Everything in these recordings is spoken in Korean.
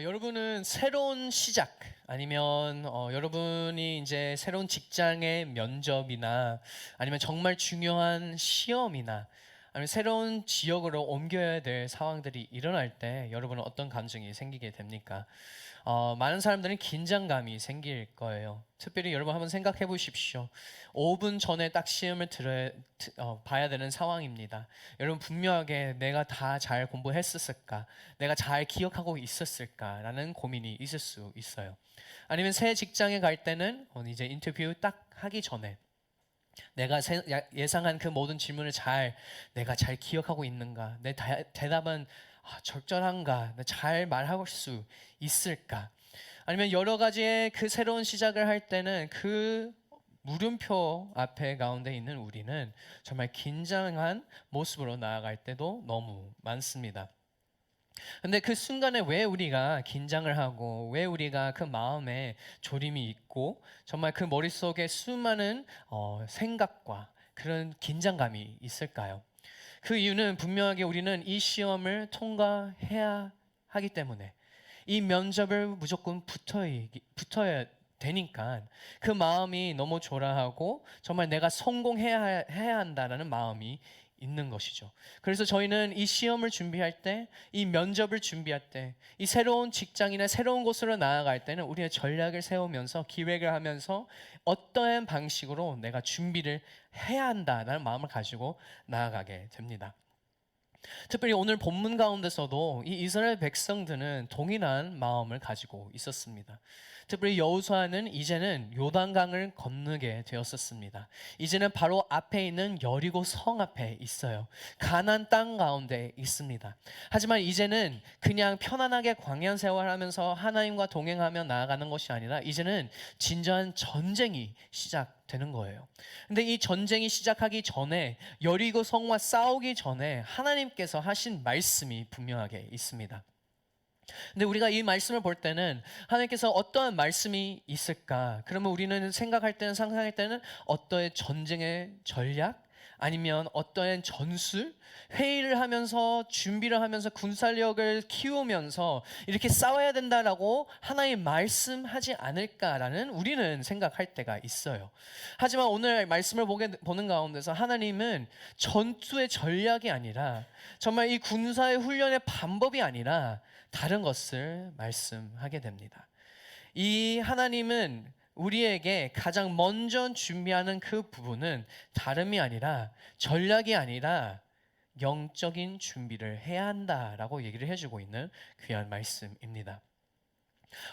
여러분은 새로운 시작 아니면 여러분이 이제 새로운 직장의 면접이나 아니면 정말 중요한 시험이나 아니면 새로운 지역으로 옮겨야 될 상황들이 일어날 때 여러분은 어떤 감정이 생기게 됩니까? 많은 사람들은 긴장감이 생길 거예요. 특별히 여러분 한번 생각해 보십시오. 5분 전에 딱 시험을 봐야 되는 상황입니다. 여러분 분명하게 내가 다 잘 공부했었을까? 내가 잘 기억하고 있었을까라는 고민이 있을 수 있어요. 아니면 새 직장에 갈 때는 이제 인터뷰 딱 하기 전에 내가 예상한 그 모든 질문을 내가 잘 기억하고 있는가? 내 대답은 적절한가? 잘 말할 수 있을까? 아니면 여러 가지의 그 새로운 시작을 할 때는 그 물음표 앞에 가운데 있는 우리는 정말 긴장한 모습으로 나아갈 때도 너무 많습니다. 근데 그 순간에 왜 우리가 긴장을 하고 왜 우리가 그 마음에 졸임이 있고 정말 그 머릿속에 수많은 생각과 그런 긴장감이 있을까요? 그 이유는 분명하게 우리는 이 시험을 통과해야 하기 때문에 이 면접을 무조건 붙어야 되니까 그 마음이 너무 초라하고 정말 내가 해야 한다라는 마음이 있는 것이죠. 그래서 저희는 이 시험을 준비할 때, 이 면접을 준비할 때, 이 새로운 직장이나 새로운 곳으로 나아갈 때는 우리의 전략을 세우면서 기획을 하면서 어떠한 방식으로 내가 준비를 해야 한다라는 마음을 가지고 나아가게 됩니다. 특별히 오늘 본문 가운데서도 이 이스라엘 백성들은 동일한 마음을 가지고 있었습니다. 특별히 여호수아는 이제는 요단강을 건너게 되었었습니다. 이제는 바로 앞에 있는 여리고 성 앞에 있어요. 가나안 땅 가운데 있습니다. 하지만 이제는 그냥 편안하게 광야 생활하면서 하나님과 동행하며 나아가는 것이 아니라 이제는 진정한 전쟁이 시작되는 거예요. 근데 이 전쟁이 시작하기 전에 여리고 성과 싸우기 전에 하나님께서 하신 말씀이 분명하게 있습니다. 근데 우리가 이 말씀을 볼 때는 하나님께서 어떠한 말씀이 있을까? 그러면 우리는 상상할 때는 어떠한 전쟁의 전략? 아니면 어떠한 전술? 회의를 하면서 준비를 하면서 군사력을 키우면서 이렇게 싸워야 된다라고 하나님 말씀하지 않을까라는 우리는 생각할 때가 있어요. 하지만 오늘 말씀을 보는 가운데서 하나님은 전투의 전략이 아니라 정말 이 군사의 훈련의 방법이 아니라 다른 것을 말씀하게 됩니다. 이 하나님은 우리에게 가장 먼저 준비하는 그 부분은 다름이 아니라 전략이 아니라 영적인 준비를 해야 한다라고 얘기를 해주고 있는 귀한 말씀입니다.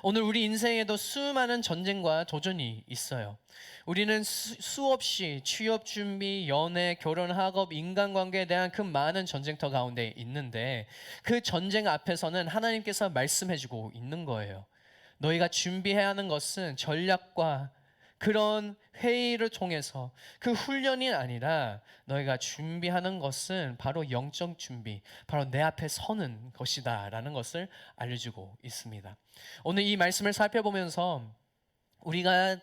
오늘 우리 인생에도 수많은 전쟁과 도전이 있어요. 우리는 수없이 취업 준비, 연애, 결혼, 학업, 인간관계에 대한 그 많은 전쟁터 가운데 있는데 그 전쟁 앞에서는 하나님께서 말씀해주고 있는 거예요. 너희가 준비해야 하는 것은 전략과 그런 회의를 통해서 그 훈련이 아니라 너희가 준비하는 것은 바로 영적 준비, 바로 내 앞에 서는 것이다 라는 것을 알려주고 있습니다. 오늘 이 말씀을 살펴보면서 우리에게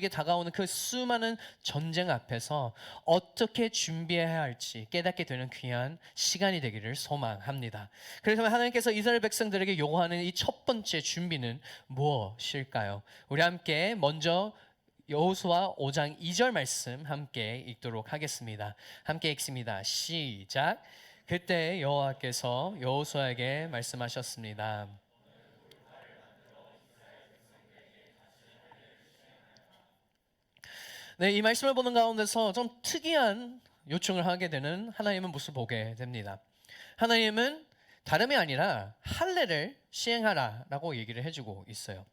다가오는 그 수많은 전쟁 앞에서 어떻게 준비해야 할지 깨닫게 되는 귀한 시간이 되기를 소망합니다. 그래서 하나님께서 이스라엘 백성들에게 요구하는 이 첫 번째 준비는 무엇일까요? 우리 함께 먼저 여호수아 5장 2절 말씀 함께 읽도록 하겠습니다. 함께 읽습니다. 시작. 그때 여호와께서 여호수아에게 말씀하셨습니다. 네, 이 말씀을 보는 가운데서 좀 특이한 요청을 하게 되는 하나님의 모습을 보게 됩니다. 하나님은 다름이 아니라 할례를 시행하라라고 얘기를 해주고 있어요.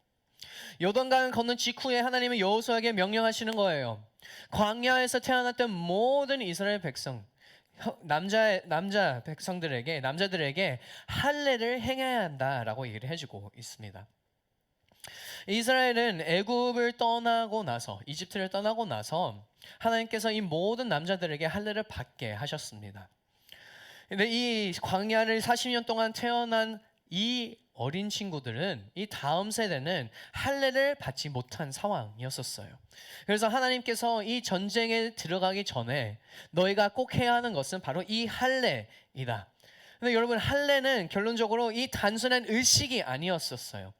요단강 건넌 직후에 하나님은 여호수아에게 명령하시는 거예요. 광야에서 태어났던 모든 이스라엘 백성, 남자들에게 할례를 행해야 한다라고 얘기를 해주고 있습니다. 이스라엘은 이집트를 떠나고 나서 하나님께서 이 모든 남자들에게 할례를 받게 하셨습니다. 근데 이 광야를 40년 동안 태어난 이 어린 친구들은 이 다음 세대는 할례를 받지 못한 상황이었었어요. 그래서 하나님께서 이 전쟁에 들어가기 전에 너희가 꼭 해야 하는 것은 바로 이 할례이다. 근데 여러분, 할례는 결론적으로 이 단순한 의식이 아니었었어요.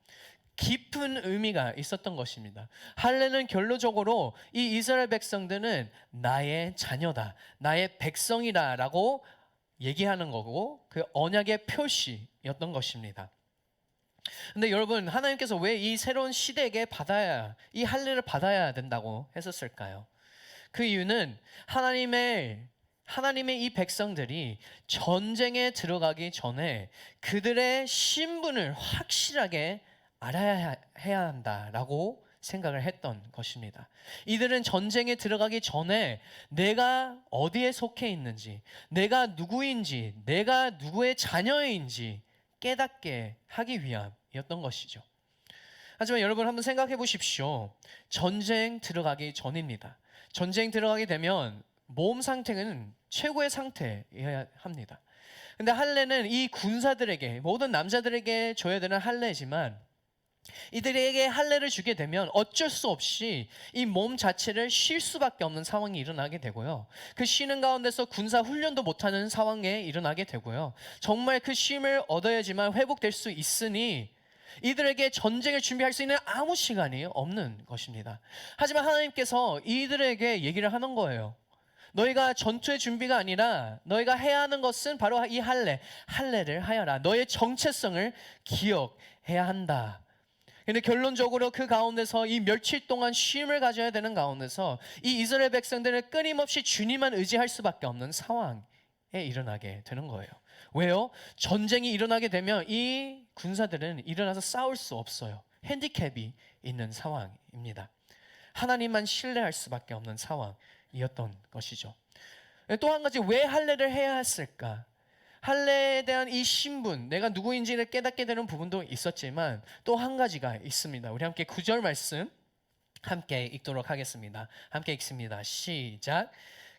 깊은 의미가 있었던 것입니다. 할례는 결론적으로 이 이스라엘 백성들은 나의 자녀다, 나의 백성이다라고 얘기하는 거고, 그 언약의 표시였던 것입니다. 근데 여러분, 하나님께서 왜 이 새로운 시대에게 이 할례를 받아야 된다고 했었을까요? 그 이유는 하나님의 이 백성들이 전쟁에 들어가기 전에 그들의 신분을 확실하게 알아야 해야 한다라고 생각을 했던 것입니다. 이들은 전쟁에 들어가기 전에 내가 어디에 속해 있는지, 내가 누구인지, 내가 누구의 자녀인지 깨닫게 하기 위함이었던 것이죠. 하지만 여러분, 한번 생각해 보십시오. 전쟁 들어가기 전입니다. 전쟁 들어가게 되면 몸 상태는 최고의 상태여야 합니다. 근데 할례는 이 군사들에게, 모든 남자들에게 줘야 되는 할례지만, 이들에게 할례를 주게 되면 어쩔 수 없이 이 몸 자체를 쉴 수밖에 없는 상황이 일어나게 되고요. 그 쉬는 가운데서 군사 훈련도 못하는 상황에 일어나게 되고요. 정말 그 쉼을 얻어야지만 회복될 수 있으니 이들에게 전쟁을 준비할 수 있는 아무 시간이 없는 것입니다. 하지만 하나님께서 이들에게 얘기를 하는 거예요. 너희가 전투의 준비가 아니라 너희가 해야 하는 것은 바로 이 할례를 하여라. 너의 정체성을 기억해야 한다. 근데 결론적으로 그 가운데서 이 며칠 동안 쉼을 가져야 되는 가운데서 이 이스라엘 백성들은 끊임없이 주님만 의지할 수밖에 없는 상황에 일어나게 되는 거예요. 왜요? 전쟁이 일어나게 되면 이 군사들은 일어나서 싸울 수 없어요. 핸디캡이 있는 상황입니다. 하나님만 신뢰할 수밖에 없는 상황이었던 것이죠. 또 한 가지, 왜 할례를 해야 했을까? 할례에 대한 이 신분, 내가 누구인지를 깨닫게 되는 부분도 있었지만 또 한 가지가 있습니다. 우리 함께 9절 말씀 함께 읽도록 하겠습니다. 함께 읽습니다. 시작.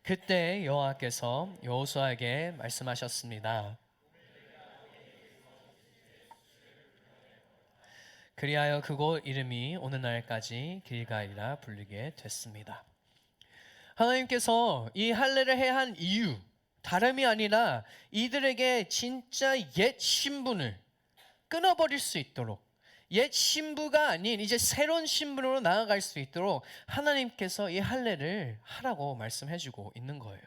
그때 여호와께서 여호수아에게 말씀하셨습니다. 그리하여 그곳 이름이 오늘날까지 길갈이라 불리게 됐습니다. 하나님께서 이 할례를 해야 한 이유, 다름이 아니라 이들에게 진짜 옛 신분을 끊어버릴 수 있도록, 옛 신부가 아닌 이제 새로운 신분으로 나아갈 수 있도록 하나님께서 이 할례를 하라고 말씀해주고 있는 거예요.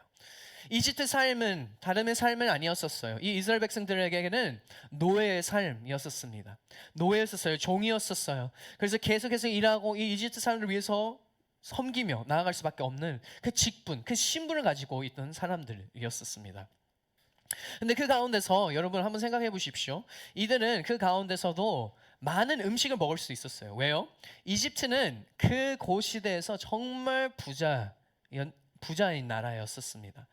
이집트 삶은 다름의 삶은 아니었었어요. 이 이스라엘 백성들에게는 노예의 삶이었었습니다. 노예였었어요. 종이었었어요. 그래서 계속해서 일하고 이 이집트 사람을 위해서 섬기며 나아갈 수밖에 없는 그 직분, 그 신분을 가지고 있던 사람들이었었습니다. 근데 그 가운데서 여러분 한번 생각해 보십시오. 이들은 그 가운데서도 많은 음식을 먹을 수 있었어요. 왜요? 이집트는 그 시대에서 정말 부자인 나라였었습니다.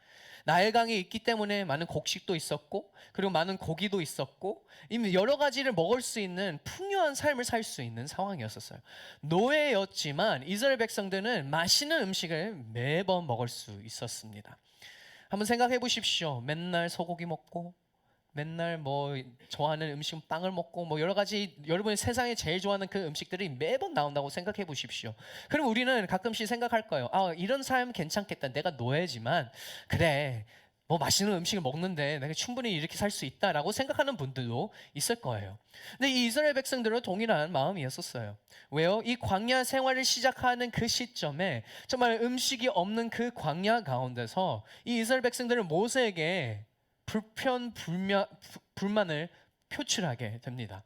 나일강이 있기 때문에 많은 곡식도 있었고, 그리고 많은 고기도 있었고, 이미 여러 가지를 먹을 수 있는 풍요한 삶을 살 수 있는 상황이었었어요. 노예였지만 이스라엘 백성들은 맛있는 음식을 매번 먹을 수 있었습니다. 한번 생각해 보십시오. 맨날 소고기 먹고, 맨날 뭐 좋아하는 음식 빵을 먹고, 뭐 여러 가지 여러분이 세상에 제일 좋아하는 그 음식들이 매번 나온다고 생각해 보십시오. 그럼 우리는 가끔씩 생각할 거예요. 이런 삶 괜찮겠다. 내가 노예지만 그래, 뭐 맛있는 음식을 먹는데 내가 충분히 이렇게 살 수 있다라고 생각하는 분들도 있을 거예요. 근데 이 이스라엘 백성들은 동일한 마음이었었어요. 왜요? 이 광야 생활을 시작하는 그 시점에 정말 음식이 없는 그 광야 가운데서 이 이스라엘 백성들은 모세에게 불만을 표출하게 됩니다.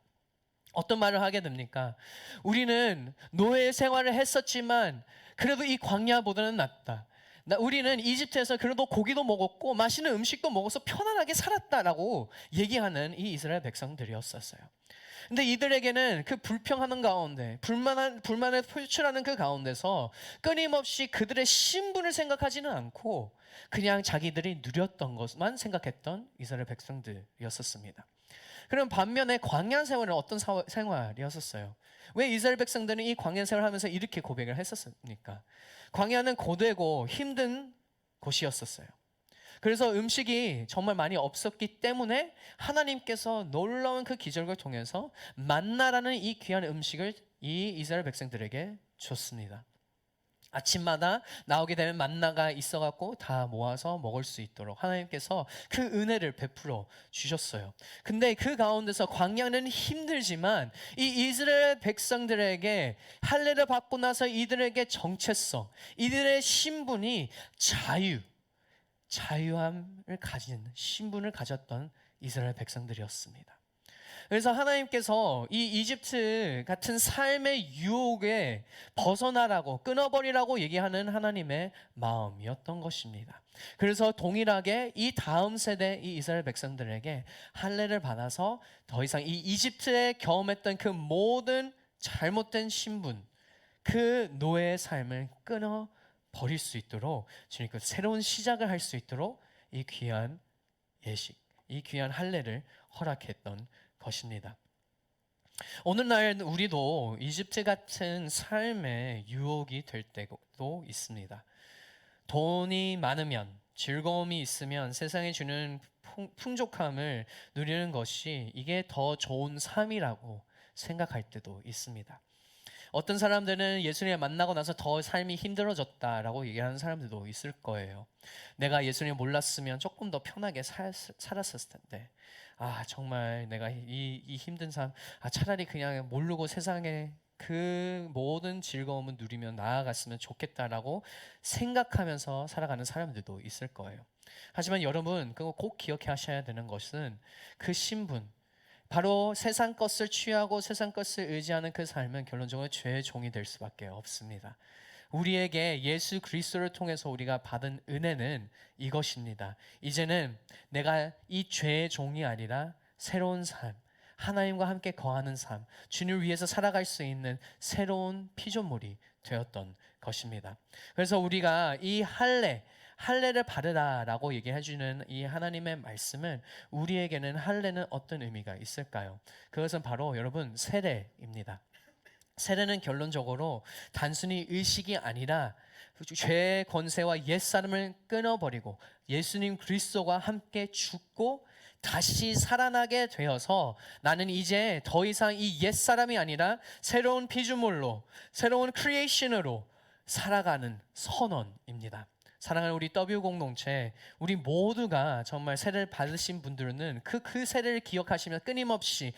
어떤 말을 하게 됩니까? 우리는 노예 생활을 했었지만 그래도 이 광야보다는 낫다. 우리는 이집트에서 그래도 고기도 먹었고 맛있는 음식도 먹어서 편안하게 살았다라고 얘기하는 이 이스라엘 백성들이었었어요. 근데 이들에게는 그 불평하는 가운데, 불만을 표출하는 그 가운데서 끊임없이 그들의 신분을 생각하지는 않고 그냥 자기들이 누렸던 것만 생각했던 이스라엘 백성들이었었습니다. 그럼 반면에 광야 생활은 어떤 생활이었었어요? 왜 이스라엘 백성들은 이 광야 생활을 하면서 이렇게 고백을 했었습니까? 광야는 고되고 힘든 곳이었었어요. 그래서 음식이 정말 많이 없었기 때문에 하나님께서 놀라운 그 기적을 통해서 만나라는 이 귀한 음식을 이 이스라엘 백성들에게 줬습니다. 아침마다 나오게 되는 만나가 있어갖고 다 모아서 먹을 수 있도록 하나님께서 그 은혜를 베풀어 주셨어요. 근데 그 가운데서 광야는 힘들지만 이 이스라엘 백성들에게 할례를 받고 나서 이들에게 정체성, 이들의 신분이 자유함을 가진 신분을 가졌던 이스라엘 백성들이었습니다. 그래서 하나님께서 이 이집트 같은 삶의 유혹에 벗어나라고, 끊어버리라고 얘기하는 하나님의 마음이었던 것입니다. 그래서 동일하게 이 다음 세대 이 이스라엘 백성들에게 할례를 받아서 더 이상 이 이집트에 경험했던 그 모든 잘못된 신분, 그 노예의 삶을 끊어버릴 수 있도록, 주님 새로운 시작을 할 수 있도록 이 귀한 예식, 이 귀한 할례를 허락했던 것입니다. 오늘날 우리도 이집트 같은 삶의 유혹이 될 때도 있습니다. 돈이 많으면, 즐거움이 있으면 세상에 주는 풍족함을 누리는 것이 이게 더 좋은 삶이라고 생각할 때도 있습니다. 어떤 사람들은 예수님을 만나고 나서 더 삶이 힘들어졌다라고 얘기하는 사람들도 있을 거예요. 내가 예수님을 몰랐으면 조금 더 편하게 살았을 텐데, 정말 내가 이 힘든 삶, 차라리 그냥 모르고 세상에 그 모든 즐거움을 누리며 나아갔으면 좋겠다라고 생각하면서 살아가는 사람들도 있을 거예요. 하지만 여러분, 그거 꼭 기억하셔야 되는 것은 그 신분, 바로 세상 것을 취하고 세상 것을 의지하는 그 삶은 결론적으로 죄의 종이 될 수밖에 없습니다. 우리에게 예수 그리스도를 통해서 우리가 받은 은혜는 이것입니다. 이제는 내가 이 죄의 종이 아니라 새로운 삶, 하나님과 함께 거하는 삶, 주님을 위해서 살아갈 수 있는 새로운 피조물이 되었던 것입니다. 그래서 우리가 이 할례를 받으라라고 얘기해 주는 이 하나님의 말씀은 우리에게는 할례는 어떤 의미가 있을까요? 그것은 바로 여러분 세례입니다. 세례는 결론적으로 단순히 의식이 아니라 죄의 권세와 옛사람을 끊어버리고 예수님 그리스도와 함께 죽고 다시 살아나게 되어서 나는 이제 더 이상 이 옛사람이 아니라 새로운 피조물로, 새로운 크리에이션으로 살아가는 선언입니다. 사랑하는 우리 W 공동체, 우리 모두가 정말 세례를 받으신 분들은 그 세례를 기억하시며 끊임없이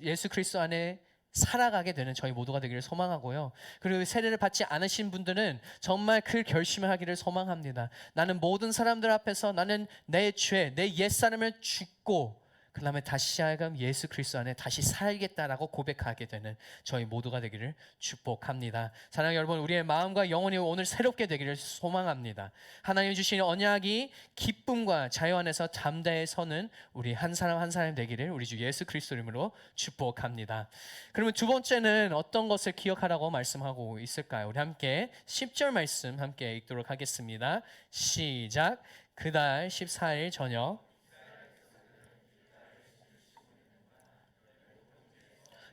예수 그리스도 안에 살아가게 되는 저희 모두가 되기를 소망하고요. 그리고 세례를 받지 않으신 분들은 정말 그 결심을 하기를 소망합니다. 나는 모든 사람들 앞에서 나는 내 죄, 내 옛사람을 죽고 그 다음에 다시 하여금 예수 그리스도 안에 다시 살겠다라고 고백하게 되는 저희 모두가 되기를 축복합니다. 사랑하는 여러분, 우리의 마음과 영혼이 오늘 새롭게 되기를 소망합니다. 하나님 주신 언약이 기쁨과 자유 안에서 담대히 서는 우리 한 사람 한 사람 되기를 우리 주 예수 그리스도 이름으로 축복합니다. 그러면 두 번째는 어떤 것을 기억하라고 말씀하고 있을까요? 우리 함께 10절 말씀 함께 읽도록 하겠습니다. 시작. 그달 14일 저녁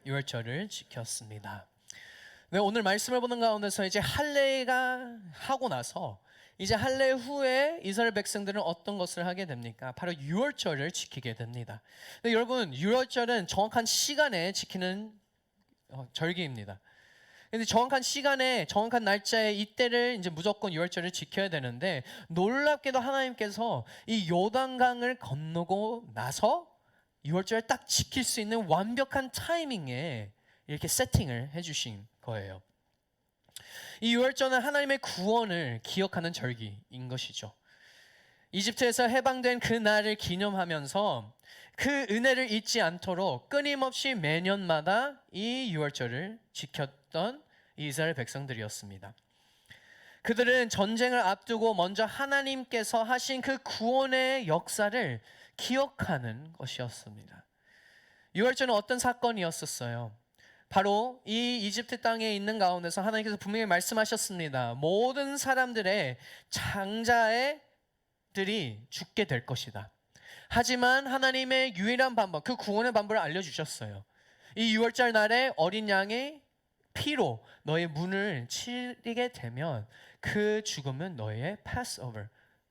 유월절을 지켰습니다. 오늘 말씀을 보는 가운데서 이제 할례가 하고 나서 이제 할례 후에 이스라엘 백성들은 어떤 것을 하게 됩니까? 바로 유월절을 지키게 됩니다. 근데 여러분, 유월절은 정확한 시간에 지키는 절기입니다. 근데 정확한 시간에 정확한 날짜에 이때를 이제 무조건 유월절을 지켜야 되는데, 놀랍게도 하나님께서 이 요단강을 건너고 나서 유월절을 딱 지킬 수 있는 완벽한 타이밍에 이렇게 세팅을 해주신 거예요. 이 유월절은 하나님의 구원을 기억하는 절기인 것이죠. 이집트에서 해방된 그 날을 기념하면서 그 은혜를 잊지 않도록 끊임없이 매년마다 이 유월절을 지켰던 이스라엘 백성들이었습니다. 그들은 전쟁을 앞두고 먼저 하나님께서 하신 그 구원의 역사를 기억하는 것이었습니다. 유월절은 어떤 사건이었었어요? 바로 이 이집트 땅에 있는 가운데서 하나님께서 분명히 말씀하셨습니다. 모든 사람들의 장자들이 죽게 될 것이다. 하지만 하나님의 유일한 방법, 그 구원의 방법을 알려주셨어요. 이 유월절 날에 어린 양의 피로 너의 문을 치르게 되면 그 죽음은 너의 Passover,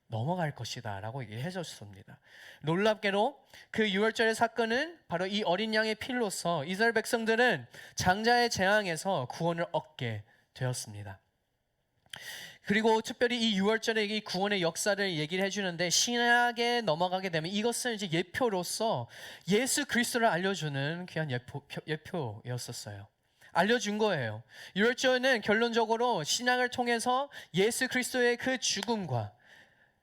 넘어갈 것이다 라고 얘기해 줬습니다. 놀랍게도 그 유월절의 사건은 바로 이 어린 양의 피로서 이스라엘 백성들은 장자의 재앙에서 구원을 얻게 되었습니다. 그리고 특별히 이 6월절에 이 구원의 역사를 얘기를 해주는데, 신약에 넘어가게 되면 이것은 이제 예표로서 예수 그리스도를 알려주는 귀한 예표였었어요. 알려준 거예요. 6월절은 결론적으로 신약을 통해서 예수 그리스도의 그 죽음과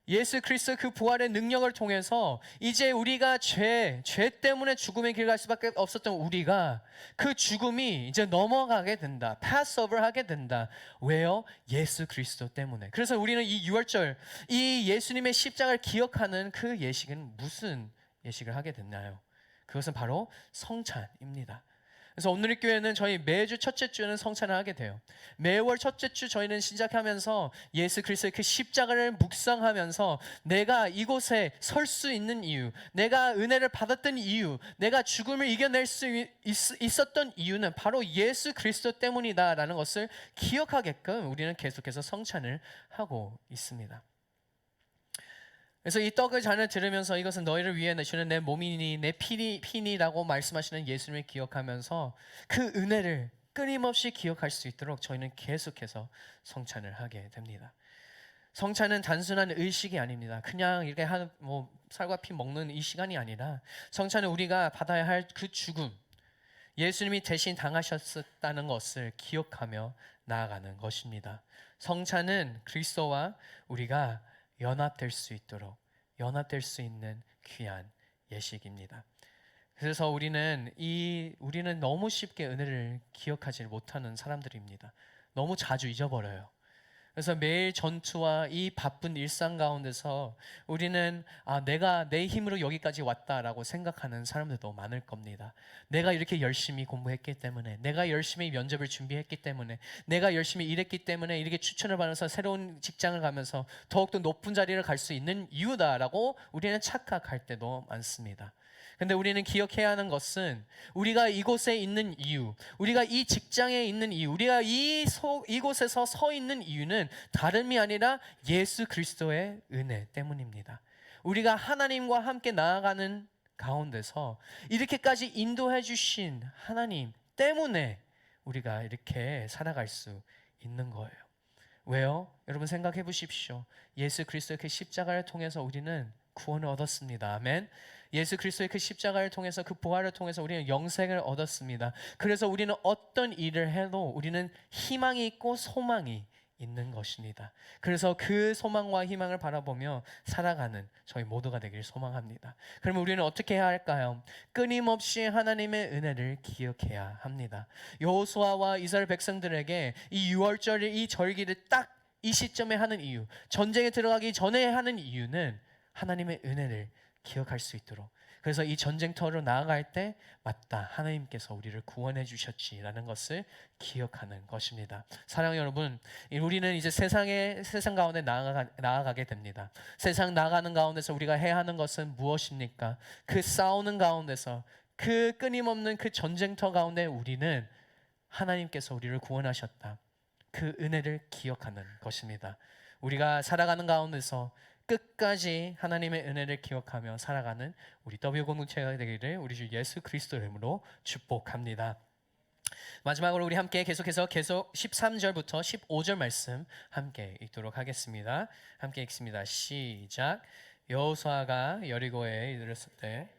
예수 그리스도 그 부활의 능력을 통해서 이제 우리가 죄 때문에 죽음의 길 갈 수밖에 없었던 우리가 그 죽음이 이제 넘어가게 된다. 패스오버 하게 된다. 왜요? 예수 그리스도 때문에. 그래서 우리는 이 6월절, 이 예수님의 십자가를 기억하는 그 예식은 무슨 예식을 하게 됐나요? 그것은 바로 성찬입니다. 그래서 오늘의 교회는 저희 매주 첫째 주는 성찬을 하게 돼요. 매월 첫째 주 저희는 시작하면서 예수 그리스도의 그 십자가를 묵상하면서 내가 이곳에 설 수 있는 이유, 내가 은혜를 받았던 이유, 내가 죽음을 이겨낼 수 있었던 이유는 바로 예수 그리스도 때문이다라는 것을 기억하게끔 우리는 계속해서 성찬을 하고 있습니다. 그래서 이 떡을 잔을 들으면서 이것은 너희를 위해 주는 내 몸이니 내 피니라고 말씀하시는 예수님을 기억하면서 그 은혜를 끊임없이 기억할 수 있도록 저희는 계속해서 성찬을 하게 됩니다. 성찬은 단순한 의식이 아닙니다. 그냥 이렇게 살과 피 먹는 이 시간이 아니라 성찬은 우리가 받아야 할 그 죽음, 예수님이 대신 당하셨다는 것을 기억하며 나아가는 것입니다. 성찬은 그리스도와 우리가 연합될 수 있도록 연합될 수 있는 귀한 예식입니다. 그래서 우리는 너무 쉽게 은혜를 기억하지 못하는 사람들입니다. 너무 자주 잊어버려요. 그래서 매일 전투와 이 바쁜 일상 가운데서 우리는 내가 내 힘으로 여기까지 왔다라고 생각하는 사람들도 많을 겁니다. 내가 이렇게 열심히 공부했기 때문에, 내가 열심히 면접을 준비했기 때문에, 내가 열심히 일했기 때문에 이렇게 추천을 받아서 새로운 직장을 가면서 더욱더 높은 자리를 갈 수 있는 이유다라고 우리는 착각할 때도 많습니다. 근데 우리는 기억해야 하는 것은 우리가 이곳에 있는 이유, 우리가 이 직장에 있는 이유, 우리가 이곳에서 서 있는 이유는 다름이 아니라 예수 그리스도의 은혜 때문입니다. 우리가 하나님과 함께 나아가는 가운데서 이렇게까지 인도해 주신 하나님 때문에 우리가 이렇게 살아갈 수 있는 거예요. 왜요? 여러분 생각해 보십시오. 예수 그리스도의 그 십자가를 통해서 우리는 구원을 얻었습니다. 아멘. 예수 그리스도의 그 십자가를 통해서, 그 부활을 통해서 우리는 영생을 얻었습니다. 그래서 우리는 어떤 일을 해도 우리는 희망이 있고 소망이 있는 것입니다. 그래서 그 소망과 희망을 바라보며 살아가는 저희 모두가 되길 소망합니다. 그러면 우리는 어떻게 해야 할까요? 끊임없이 하나님의 은혜를 기억해야 합니다. 여호수아와 이스라엘 백성들에게 이 6월절 이 절기를 딱 이 시점에 하는 이유, 전쟁에 들어가기 전에 하는 이유는 하나님의 은혜를 기억할 수 있도록, 그래서 이 전쟁터로 나아갈 때 맞다, 하나님께서 우리를 구원해 주셨지라는 것을 기억하는 것입니다. 사랑하는 여러분, 우리는 이제 세상 가운데 나아가게 됩니다. 세상 나가는 가운데서 우리가 해야 하는 것은 무엇입니까? 그 싸우는 가운데서, 그 끊임없는 그 전쟁터 가운데 우리는 하나님께서 우리를 구원하셨다, 그 은혜를 기억하는 것입니다. 우리가 살아가는 가운데서 끝까지 하나님의 은혜를 기억하며 살아가는 우리 W 공동체가 되기를 우리 주 예수 그리스도 이름으로 축복합니다. 마지막으로 우리 함께 계속 13절부터 15절 말씀 함께 읽도록 하겠습니다. 함께 읽습니다. 시작. 여호수아가 여리고에 이르렀을 때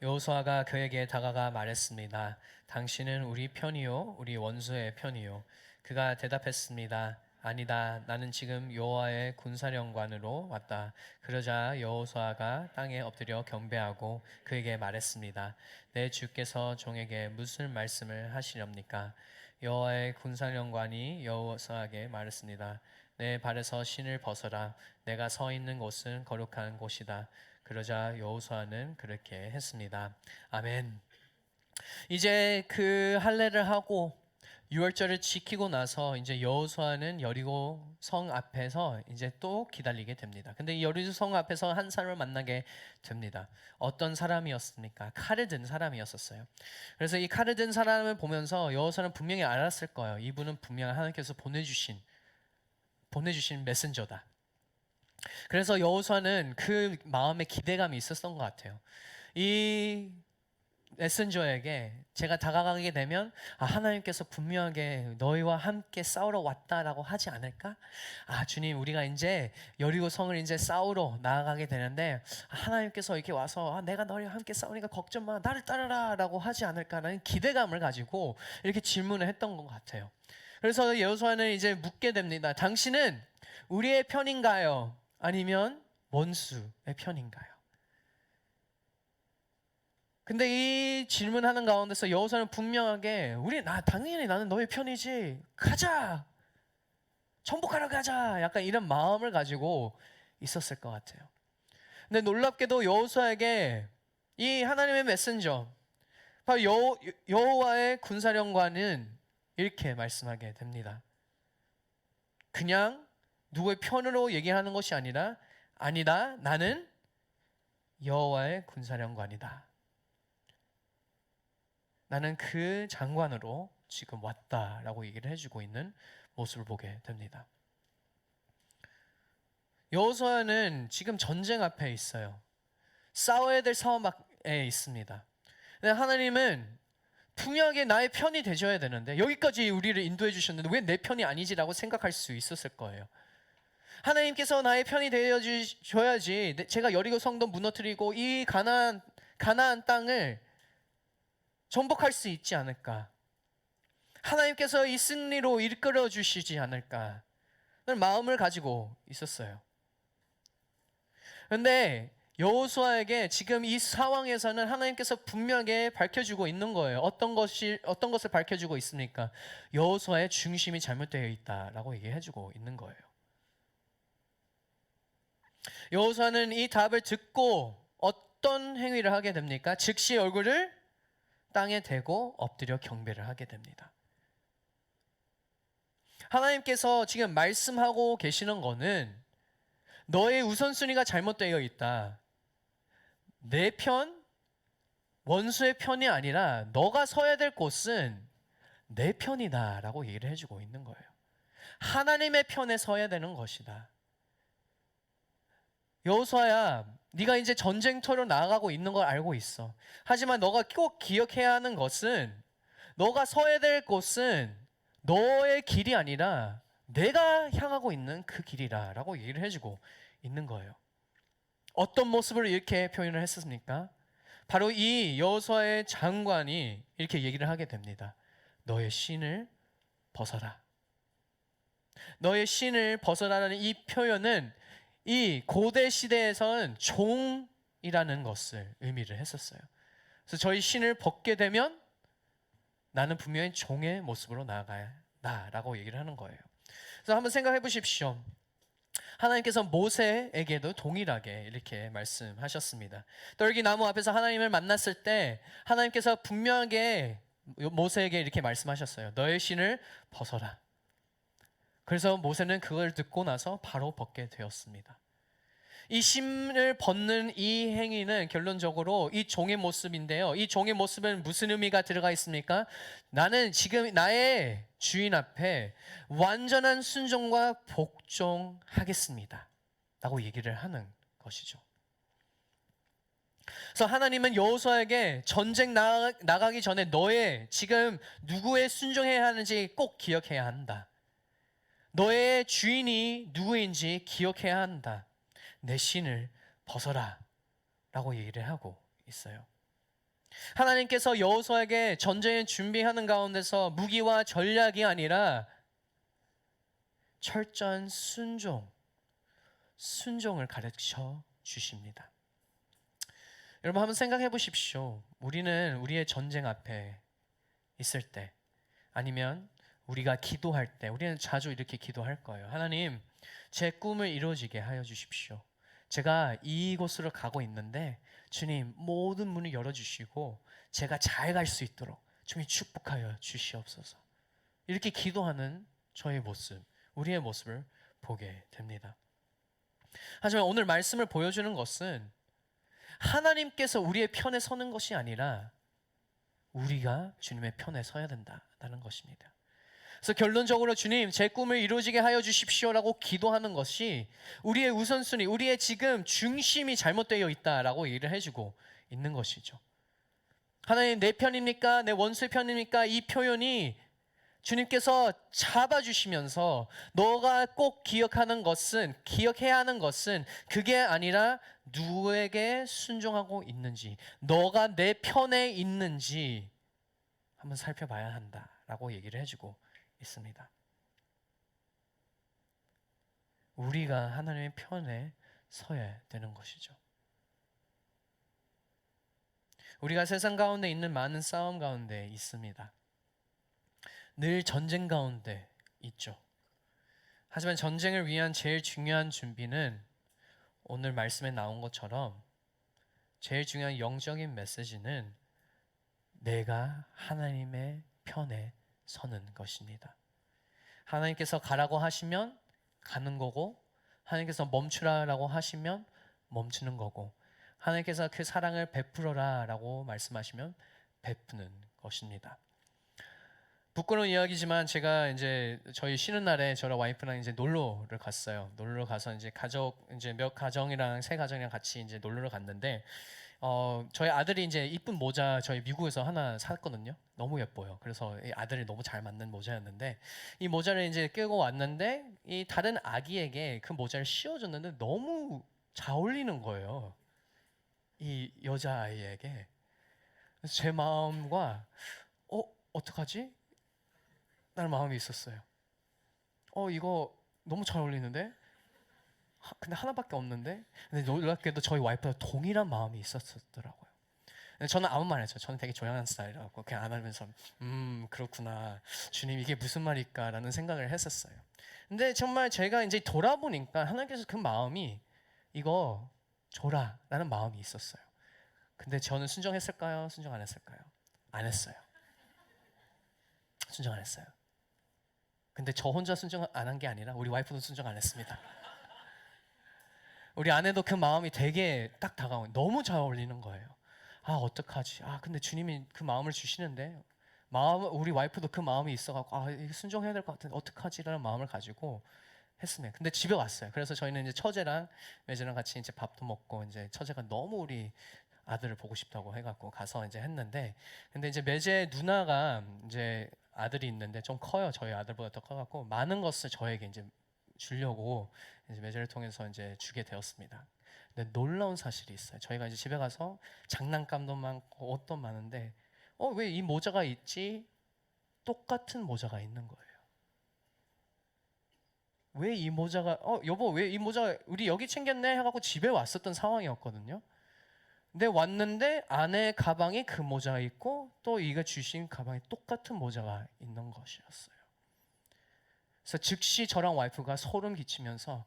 여호수아가 그에게 다가가 말했습니다. 당신은 우리 편이요 우리 원수의 편이요. 그가 대답했습니다. 아니다. 나는 지금 여호와의 군사령관으로 왔다. 그러자 여호수아가 땅에 엎드려 경배하고 그에게 말했습니다. 내 주께서 종에게 무슨 말씀을 하시렵니까? 여호와의 군사령관이 여호수아에게 말했습니다. 내 발에서 신을 벗어라. 내가 서 있는 곳은 거룩한 곳이다. 그러자 여호수아는 그렇게 했습니다. 아멘. 이제 그 할례를 하고 유월절을 지키고 나서 이제 여호수아는 여리고 성 앞에서 이제 또 기다리게 됩니다. 근데 이 여리고 성 앞에서 한 사람을 만나게 됩니다. 어떤 사람이었습니까? 칼을 든 사람이었었어요. 그래서 이 칼을 든 사람을 보면서 여호수아는 분명히 알았을 거예요. 이분은 분명 하나님께서 보내주신 메신저다. 그래서 여호수아는 그 마음에 기대감이 있었던 것 같아요. 이 메신저에게 제가 다가가게 되면 하나님께서 분명하게 너희와 함께 싸우러 왔다라고 하지 않을까? 주님, 우리가 이제 여리고 성을 이제 싸우러 나아가게 되는데 하나님께서 이렇게 와서 내가 너희와 함께 싸우니까 걱정 마, 나를 따르라라고 하지 않을까라는 기대감을 가지고 이렇게 질문을 했던 것 같아요. 그래서 여호수아는 이제 묻게 됩니다. 당신은 우리의 편인가요? 아니면 원수의 편인가요? 근데 이 질문하는 가운데서 여호수아는 분명하게 당연히 나는 너의 편이지, 가자, 정복하러 가자, 약간 이런 마음을 가지고 있었을 것 같아요. 근데 놀랍게도 여호수아에게 이 하나님의 메신저 바로 여호와의 군사령관은 이렇게 말씀하게 됩니다. 그냥 누구의 편으로 얘기하는 것이 아니다, 나는 여호와의 군사령관이다. 나는 그 장관으로 지금 왔다라고 얘기를 해주고 있는 모습을 보게 됩니다. 여호수아는 지금 전쟁 앞에 있어요. 싸워야 될 상황에 있습니다. 근데 하나님은 분명하게 나의 편이 되셔야 되는데 여기까지 우리를 인도해 주셨는데 왜 내 편이 아니지라고 생각할 수 있었을 거예요. 하나님께서 나의 편이 되어 주셔야지 제가 여리고 성도 무너뜨리고 이 가나안 땅을 정복할 수 있지 않을까? 하나님께서 이 승리로 이끌어 주시지 않을까? 라는 마음을 가지고 있었어요. 그런데 여호수아에게 지금 이 상황에서는 하나님께서 분명하게 밝혀주고 있는 거예요. 어떤 것을 밝혀주고 있습니까? 여호수아의 중심이 잘못되어 있다라고 얘기해주고 있는 거예요. 여호수아는 이 답을 듣고 어떤 행위를 하게 됩니까? 즉시 얼굴을 땅에 대고 엎드려 경배를 하게 됩니다. 하나님께서 지금 말씀하고 계시는 거는 너의 우선순위가 잘못되어 있다. 내 편, 원수의 편이 아니라 너가 서야 될 곳은 내 편이다 라고 얘기를 해주고 있는 거예요. 하나님의 편에 서야 되는 것이다. 여호수아야, 네가 이제 전쟁터로 나아가고 있는 걸 알고 있어. 하지만 너가 꼭 기억해야 하는 것은 너가 서야 될 곳은 너의 길이 아니라 내가 향하고 있는 그 길이라 라고 얘기를 해주고 있는 거예요. 어떤 모습으로 이렇게 표현을 했습니까? 바로 이 여호수아의 장관이 이렇게 얘기를 하게 됩니다. 너의 신을 벗어라. 너의 신을 벗어라는 이 표현은 이 고대 시대에서는 종이라는 것을 의미를 했었어요. 그래서 저희 신을 벗게 되면 나는 분명히 종의 모습으로 나아가야라고 얘기를 하는 거예요. 그래서 한번 생각해 보십시오. 하나님께서 모세에게도 동일하게 이렇게 말씀하셨습니다. 떨기나무 앞에서 하나님을 만났을 때 하나님께서 분명하게 모세에게 이렇게 말씀하셨어요. 너의 신을 벗어라. 그래서 모세는 그걸 듣고 나서 바로 벗게 되었습니다. 이 신을 벗는 이 행위는 결론적으로 이 종의 모습인데요. 이 종의 모습은 무슨 의미가 들어가 있습니까? 나는 지금 나의 주인 앞에 완전한 순종과 복종하겠습니다 라고 얘기를 하는 것이죠. 그래서 하나님은 여호수아에게 전쟁 나가기 전에 너의 지금 누구에 순종해야 하는지 꼭 기억해야 한다. 너의 주인이 누구인지 기억해야 한다. 내 신을 벗어라 라고 얘기를 하고 있어요. 하나님께서 여호수아에게 전쟁을 준비하는 가운데서 무기와 전략이 아니라 철저한 순종을 가르쳐 주십니다. 여러분 한번 생각해 보십시오. 우리는 우리의 전쟁 앞에 있을 때 아니면 우리가 기도할 때 우리는 자주 이렇게 기도할 거예요. 하나님, 제 꿈을 이루어지게 하여 주십시오. 제가 이곳으로 가고 있는데 주님 모든 문을 열어주시고 제가 잘 갈 수 있도록 주님 축복하여 주시옵소서. 이렇게 기도하는 저의 모습, 우리의 모습을 보게 됩니다. 하지만 오늘 말씀을 보여주는 것은 하나님께서 우리의 편에 서는 것이 아니라 우리가 주님의 편에 서야 된다는 것입니다. 그래서 결론적으로 주님 제 꿈을 이루어지게 하여 주십시오라고 기도하는 것이 우리의 우선순위, 우리의 지금 중심이 잘못되어 있다라고 얘기를 해주고 있는 것이죠. 하나님 내 편입니까? 내 원수의 편입니까? 이 표현이 주님께서 잡아주시면서 너가 꼭 기억해야 하는 것은 그게 아니라 누구에게 순종하고 있는지, 너가 내 편에 있는지 한번 살펴봐야 한다라고 얘기를 해주고 있습니다. 우리가 하나님의 편에 서야 되는 것이죠. 우리가 세상 가운데 있는 많은 싸움 가운데 있습니다. 늘 전쟁 가운데 있죠. 하지만 전쟁을 위한 제일 중요한 준비는 오늘 말씀에 나온 것처럼 제일 중요한 영적인 메시지는 내가 하나님의 편에 서는 것입니다. 하나님께서 가라고 하시면 가는 거고, 하나님께서 멈추라라고 하시면 멈추는 거고, 하나님께서 그 사랑을 베풀어라라고 말씀하시면 베푸는 것입니다. 부끄러운 이야기지만 제가 이제 저희 쉬는 날에 저랑 와이프랑 이제 놀러를 갔어요. 놀러 가서 이제 몇 가정이랑 세 가정이랑 같이 이제 놀러를 갔는데 저희 아들이 이제 이쁜 모자 저희 미국에서 하나 샀거든요. 너무 예뻐요. 그래서 이 아들이 너무 잘 맞는 모자였는데 이 모자를 이제 끼고 왔는데 이 다른 아기에게 그 모자를 씌워줬는데 너무 잘 어울리는 거예요. 이 여자 아이에게. 그래서 제 마음과 어떡하지? 라는 마음이 있었어요. 이거 너무 잘 어울리는데? 근데 하나밖에 없는데? 근데 놀랍게도 저희 와이프가 동일한 마음이 있었더라고요. 저는 아무 말 안 했죠. 저는 되게 조용한 스타일이라고 그냥 안 하면서 그렇구나. 주님 이게 무슨 말일까? 라는 생각을 했었어요. 근데 정말 제가 이제 돌아보니까 하나님께서 그 마음이 이거 줘라 라는 마음이 있었어요. 근데 저는 순종했을까요? 순종 안 했을까요? 안 했어요. 순종 안 했어요. 근데 저 혼자 순종 안 한 게 아니라 우리 와이프도 순종 안 했습니다. 우리 아내도 그 마음이 되게 딱 다가오는, 너무 잘 어울리는 거예요. 어떡하지? 근데 주님이 그 마음을 주시는데 우리 와이프도 그 마음이 있어갖고 이거 순종해야 될 것 같은데 어떡하지라는 마음을 가지고 했습니다. 근데 집에 왔어요. 그래서 저희는 이제 처제랑 매제랑 같이 이제 밥도 먹고 이제 처제가 너무 우리 아들을 보고 싶다고 해갖고 가서 이제 했는데, 근데 이제 매제 누나가 이제 아들이 있는데 좀 커요. 저희 아들보다 더 커갖고 많은 것을 저에게 이제 주려고 이제 매제를 통해서 이제 주게 되었습니다. 근데 놀라운 사실이 있어요. 저희가 이제 집에 가서 장난감도 많고 옷도 많은데 왜 이 모자가 있지? 똑같은 모자가 있는 거예요. 왜 이 모자가 여보 왜 이 모자 우리 여기 챙겼네 해갖고 집에 왔었던 상황이었거든요. 근데 왔는데 아내 가방에 그 모자가 있고 또 이가 주신 가방에 똑같은 모자가 있는 것이었어요. 그래서 즉시 저랑 와이프가 소름 끼치면서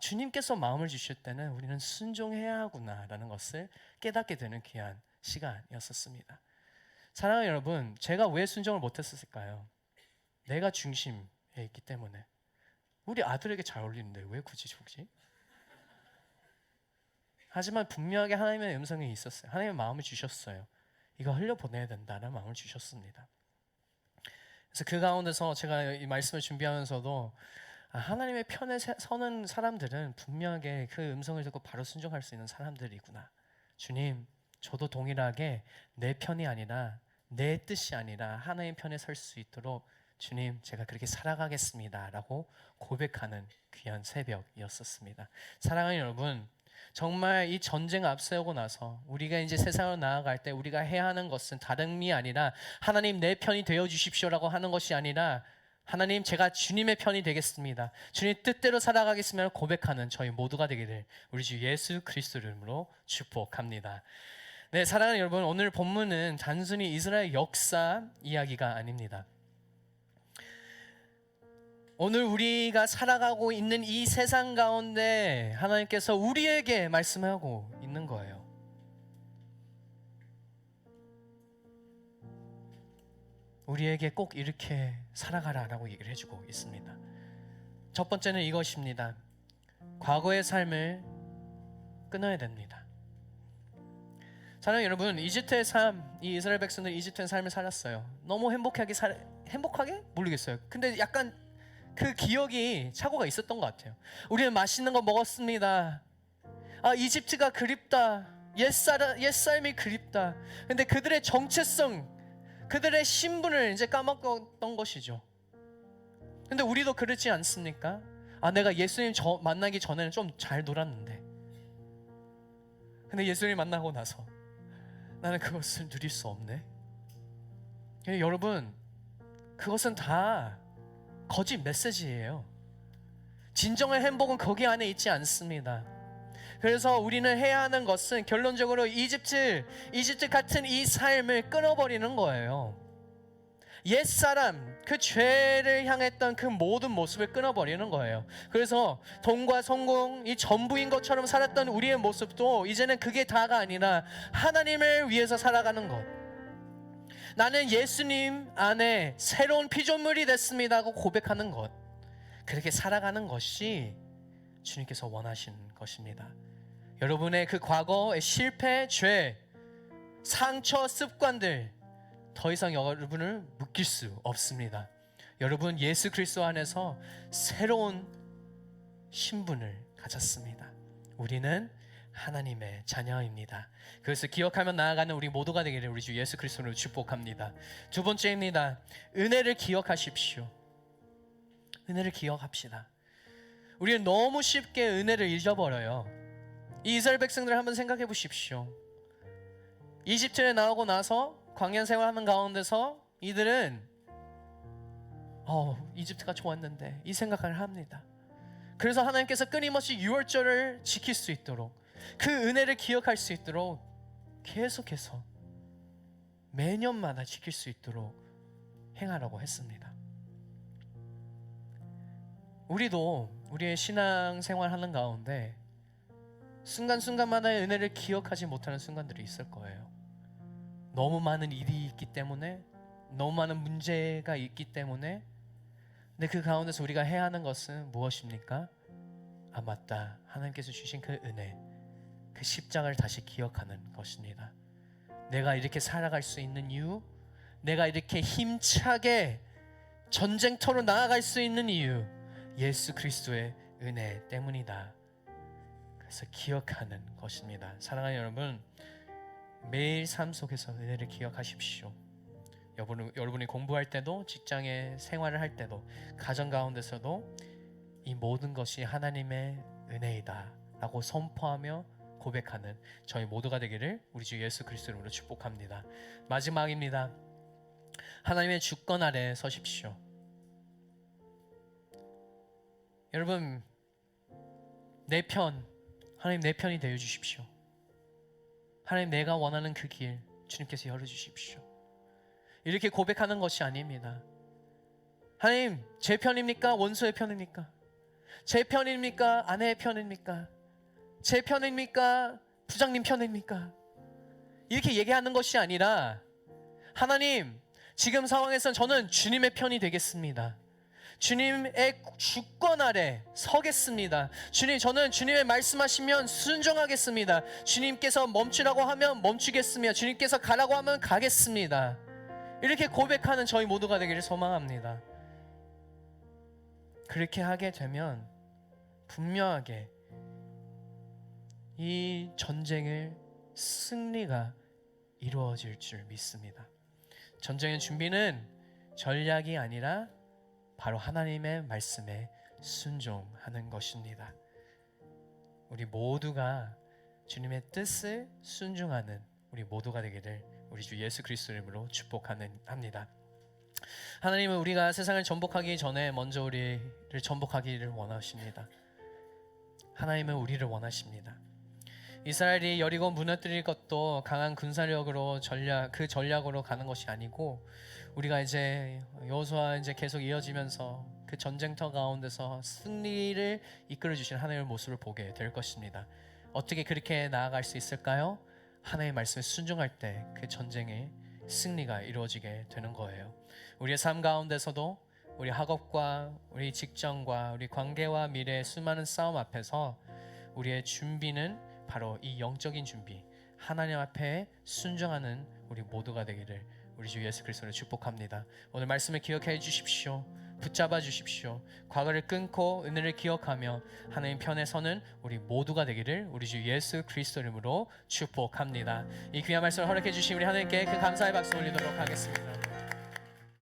주님께서 마음을 주실 때는 우리는 순종해야 하구나라는 것을 깨닫게 되는 귀한 시간이었습니다. 사랑하는 여러분, 제가 왜 순종을 못했을까요? 내가 중심에 있기 때문에. 우리 아들에게 잘 어울리는데 왜 굳이 주지? 하지만 분명하게 하나님의 음성이 있었어요. 하나님의 마음을 주셨어요. 이거 흘려보내야 된다는 마음을 주셨습니다. 그래서 그 가운데서 제가 이 말씀을 준비하면서도 하나님의 편에 서는 사람들은 분명하게 그 음성을 듣고 바로 순종할 수 있는 사람들이구나. 주님, 저도 동일하게 내 편이 아니라 내 뜻이 아니라 하나님 편에 설 수 있도록 주님, 제가 그렇게 살아가겠습니다 라고 고백하는 귀한 새벽이었습니다. 사랑하는 여러분, 정말 이 전쟁 앞세우고 나서 우리가 이제 세상으로 나아갈 때 우리가 해야 하는 것은 다름이 아니라 하나님 내 편이 되어 주십시오라고 하는 것이 아니라 하나님 제가 주님의 편이 되겠습니다, 주님 뜻대로 살아가겠습니다 고백하는 저희 모두가 되기를 우리 주 예수 그리스도 이름으로 축복합니다. 네, 사랑하는 여러분, 오늘 본문은 단순히 이스라엘 역사 이야기가 아닙니다. 오늘 우리가 살아가고 있는 이 세상 가운데 하나님께서 우리에게 말씀하고 있는 거예요. 우리에게 꼭 이렇게 살아가라라고 얘기를 해주고 있습니다. 첫 번째는 이것입니다. 과거의 삶을 끊어야 됩니다. 사랑하는 여러분, 이집트의 삶, 이 이스라엘 백성들 이집트의 삶을 살았어요. 너무 행복하게? 모르겠어요. 근데 약간 그 기억이 착오가 있었던 것 같아요. 우리는 맛있는 거 먹었습니다. 이집트가 그립다. 옛사람이 그립다. 근데 그들의 정체성, 그들의 신분을 이제 까먹었던 것이죠. 근데 우리도 그렇지 않습니까? 내가 예수님 만나기 전에는 좀 잘 놀았는데, 근데 예수님 만나고 나서 나는 그것을 누릴 수 없네. 여러분, 그것은 다 거짓 메시지예요. 진정한 행복은 거기 안에 있지 않습니다. 그래서 우리는 해야 하는 것은 결론적으로 이집트 같은 이 삶을 끊어버리는 거예요. 옛사람, 그 죄를 향했던 그 모든 모습을 끊어버리는 거예요. 그래서 돈과 성공, 이 전부인 것처럼 살았던 우리의 모습도 이제는 그게 다가 아니라 하나님을 위해서 살아가는 것. 나는 예수님 안에 새로운 피조물이 됐습니다 하고 고백하는 것. 그렇게 살아가는 것이 주님께서 원하시는 것입니다. 여러분의 그 과거의 실패, 죄, 상처, 습관들 더 이상 여러분을 묶일 수 없습니다. 여러분 예수 그리스도 안에서 새로운 신분을 가졌습니다. 우리는 하나님의 자녀입니다. 그래서 기억하며 나아가는 우리 모두가 되기를 우리 주 예수 그리스도로 축복합니다. 두 번째입니다. 은혜를 기억하십시오. 은혜를 기억합시다. 우리는 너무 쉽게 은혜를 잊어버려요. 이 이스라엘 백성들을 한번 생각해 보십시오. 이집트에 나오고 나서 광야 생활하는 가운데서 이들은 이집트가 좋았는데 이 생각을 합니다. 그래서 하나님께서 끊임없이 유월절을 지킬 수 있도록, 그 은혜를 기억할 수 있도록 계속해서 매년마다 지킬 수 있도록 행하라고 했습니다. 우리도 우리의 신앙생활하는 가운데 순간순간마다의 은혜를 기억하지 못하는 순간들이 있을 거예요. 너무 많은 일이 있기 때문에, 너무 많은 문제가 있기 때문에. 근데 그 가운데서 우리가 해야 하는 것은 무엇입니까? 맞다, 하나님께서 주신 그 은혜, 그 십자가를 다시 기억하는 것입니다. 내가 이렇게 살아갈 수 있는 이유, 내가 이렇게 힘차게 전쟁터로 나아갈 수 있는 이유, 예수 그리스도의 은혜 때문이다. 그래서 기억하는 것입니다. 사랑하는 여러분, 매일 삶 속에서 은혜를 기억하십시오. 여러분이 공부할 때도, 직장에 생활을 할 때도, 가정 가운데서도 이 모든 것이 하나님의 은혜이다 라고 선포하며 고백하는 저희 모두가 되기를 우리 주 예수 그리스도로 축복합니다. 마지막입니다. 하나님의 주권 아래 서십시오. 여러분, 하나님 내 편이 되어 주십시오. 하나님, 내가 원하는 그 길 주님께서 열어주십시오. 이렇게 고백하는 것이 아닙니다. 하나님, 제 편입니까? 원수의 편입니까? 제 편입니까? 아내의 편입니까? 제 편입니까? 부장님 편입니까? 이렇게 얘기하는 것이 아니라, 하나님, 지금 상황에선 저는 주님의 편이 되겠습니다. 주님의 주권 아래 서겠습니다. 주님, 저는 주님의 말씀하시면 순종하겠습니다. 주님께서 멈추라고 하면 멈추겠으며, 주님께서 가라고 하면 가겠습니다. 이렇게 고백하는 저희 모두가 되기를 소망합니다. 그렇게 하게 되면 분명하게 이 전쟁의 승리가 이루어질 줄 믿습니다. 전쟁의 준비는 전략이 아니라 바로 하나님의 말씀에 순종하는 것입니다. 우리 모두가 주님의 뜻을 순종하는 우리 모두가 되기를 우리 주 예수 그리스도 이름으로 축복합니다. 하나님은 우리가 세상을 정복하기 전에 먼저 우리를 정복하기를 원하십니다. 하나님은 우리를 원하십니다. 이스라엘이 여리고 무너뜨릴 것도 강한 군사력으로 그 전략으로 가는 것이 아니고, 우리가 이제 여호수아 이제 계속 이어지면서 그 전쟁터 가운데서 승리를 이끌어 주신 하나님의 모습을 보게 될 것입니다. 어떻게 그렇게 나아갈 수 있을까요? 하나님의 말씀에 순종할 때 그 전쟁의 승리가 이루어지게 되는 거예요. 우리의 삶 가운데서도 우리 학업과 우리 직장과 우리 관계와 미래의 수많은 싸움 앞에서 우리의 준비는 바로 이 영적인 준비, 하나님 앞에 순종하는 우리 모두가 되기를 우리 주 예수 그리스도를 축복합니다. 오늘 말씀을 기억해 주십시오. 붙잡아 주십시오. 과거를 끊고 은혜를 기억하며 하나님 편에 서는 우리 모두가 되기를 우리 주 예수 그리스도 이름으로 축복합니다. 이 귀한 말씀을 허락해 주신 우리 하나님께 그 감사의 박수 올리도록 하겠습니다.